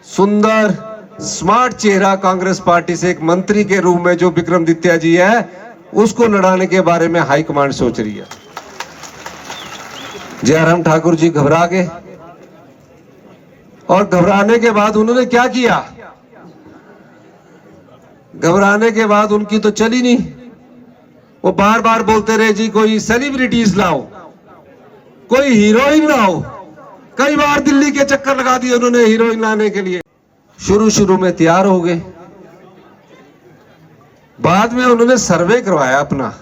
सुंदर स्मार्ट चेहरा कांग्रेस पार्टी से एक मंत्री के रूप में जो विक्रमादित्य जी है, उसको लड़ाने के बारे में हाईकमांड सोच रही है। जयराम ठाकुर जी घबरा गए और घबराने के बाद उन्होंने क्या किया? घबराने के बाद उनकी तो चली नहीं, वो बार बार बोलते रहे जी कोई सेलिब्रिटीज लाओ, कोई हीरोइन लाओ। कई बार दिल्ली के चक्कर लगा दिए उन्होंने हीरोइन लाने के लिए। शुरू में तैयार हो गए, बाद में उन्होंने सर्वे करवाया अपना।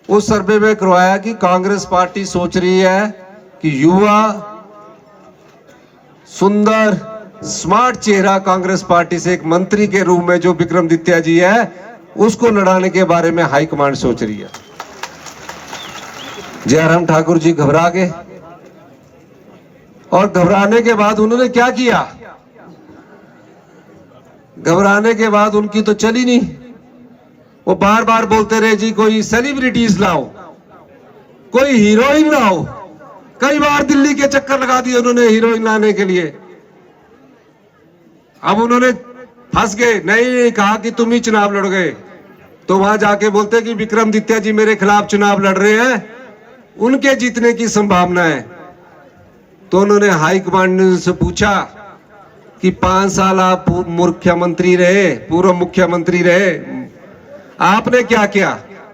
उस सर्वे में करवाया कि कांग्रेस पार्टी सोच रही है कि युवा सुंदर स्मार्ट चेहरा कांग्रेस पार्टी से एक मंत्री के रूप में जो विक्रमादित्य जी है, उसको लड़ाने के बारे में हाईकमांड सोच रही है। जयराम ठाकुर जी घबरा गए और घबराने के बाद उन्होंने क्या किया? घबराने के बाद उनकी तो चली नहीं, वो बार बार बोलते रहे जी कोई सेलिब्रिटीज लाओ, कोई हीरोइन लाओ। कई बार दिल्ली के चक्कर लगा दिए उन्होंने हीरोइन लाने के लिए। अब उन्होंने फंस गए, नहीं कहा कि तुम ही चुनाव लड़ गए, तो वहां जाके बोलते कि विक्रमादित्य जी मेरे खिलाफ चुनाव लड़ रहे हैं, उनके जीतने की संभावना है। तो उन्होंने हाईकमांड से पूछा कि 5 साल आप मुख्यमंत्री रहे, पूर्व मुख्यमंत्री रहे, आपने क्या किया?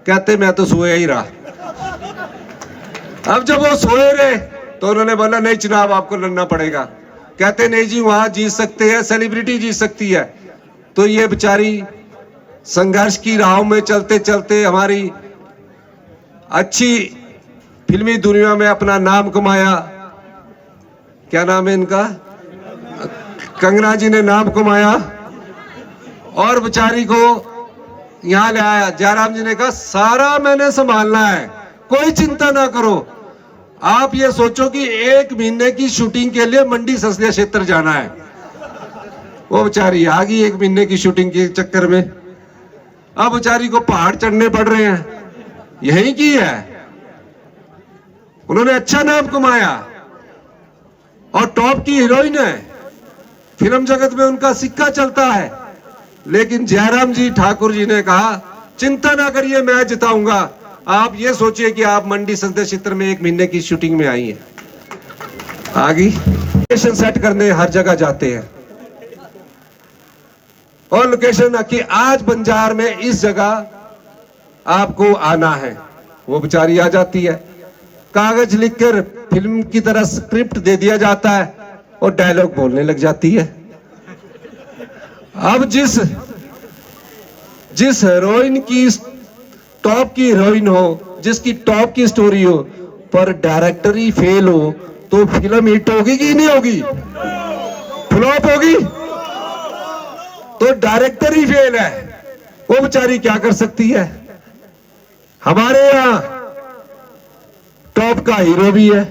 कहते मैं तो सोया ही रहा। अब जब वो सोए रहे तो उन्होंने बोला नहीं चुनाव आपको लड़ना पड़ेगा। कहते नहीं जी वहां जीत सकते हैं, सेलिब्रिटी जीत सकती है। तो ये बेचारी संघर्ष की राहों में चलते चलते हमारी अच्छी फिल्मी दुनिया में अपना नाम कमाया। क्या नाम है इनका? कंगना जी ने नाम कमाया और बेचारी को यहां ले आया। जयराम जी ने कहा सारा मैंने संभालना है, कोई चिंता ना करो। आप ये सोचो कि 1 महीने की शूटिंग के लिए मंडी संसदीय क्षेत्र जाना है। वो बेचारी आ गई 1 महीने की शूटिंग के चक्कर में। अब बेचारी को पहाड़ चढ़ने पड़ रहे हैं, यही की है। उन्होंने अच्छा नाम कमाया और टॉप की हीरोइन है, फिल्म जगत में उनका सिक्का चलता है। लेकिन जयराम जी ठाकुर जी ने कहा चिंता ना करिए, मैं जिताऊंगा। आप ये सोचिए कि आप मंडी संसदीय क्षेत्र में 1 महीने की शूटिंग में आई हैं, आगे लोकेशन सेट करने हर जगह जाते हैं और लोकेशन कि आज बंजार में इस जगह आपको आना है। वो बेचारी आ जाती है, कागज लिखकर फिल्म की तरह स्क्रिप्ट दे दिया जाता है और डायलॉग बोलने लग जाती है। अब जिस हीरोइन की टॉप की हीरोइन हो, जिसकी टॉप की स्टोरी हो, पर डायरेक्टर ही फेल हो तो फिल्म हिट होगी कि नहीं होगी? फ्लॉप होगी। तो डायरेक्टर ही फेल है, वो बेचारी क्या कर सकती है? हमारे यहां टॉप का हीरो भी है।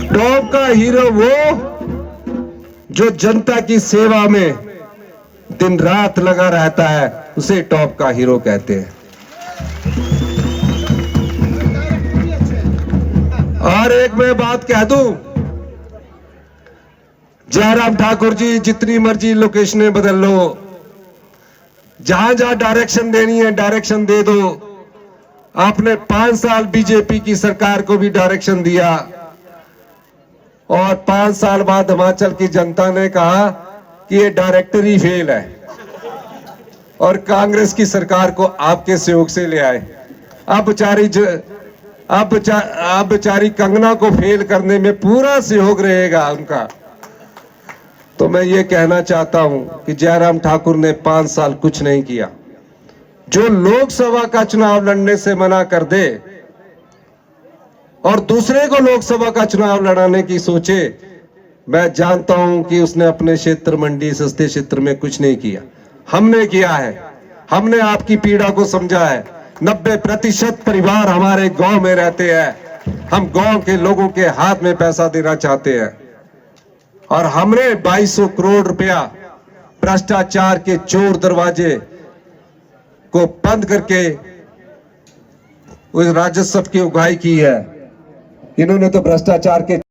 टॉप का हीरो वो जो जनता की सेवा में दिन रात लगा रहता है, उसे टॉप का हीरो कहते हैं। और एक मैं बात कह दूं, जयराम ठाकुर जी जितनी मर्जी लोकेशनें बदल लो, जहां जहां डायरेक्शन देनी है डायरेक्शन दे दो। आपने 5 साल बीजेपी की सरकार को भी डायरेक्शन दिया और 5 साल बाद हिमाचल की जनता ने कहा कि ये डायरेक्टर ही फेल है और कांग्रेस की सरकार को आपके सहयोग से ले आए। अब बेचारी कंगना को फेल करने में पूरा सहयोग रहेगा उनका। तो मैं ये कहना चाहता हूं कि जयराम ठाकुर ने 5 साल कुछ नहीं किया। जो लोकसभा का चुनाव लड़ने से मना कर दे और दूसरे को लोकसभा का चुनाव लड़ाने की सोचे, मैं जानता हूं कि उसने अपने क्षेत्र मंडी संसदीय क्षेत्र में कुछ नहीं किया। हमने किया है, हमने आपकी पीड़ा को समझा है। 90% परिवार हमारे गांव में रहते हैं। हम गांव के लोगों के हाथ में पैसा देना चाहते हैं और हमने 2200 करोड़ रुपया भ्रष्टाचार के चोर दरवाजे को बंद करके उस राजस्व की उगाही की है। इन्होंने तो भ्रष्टाचार के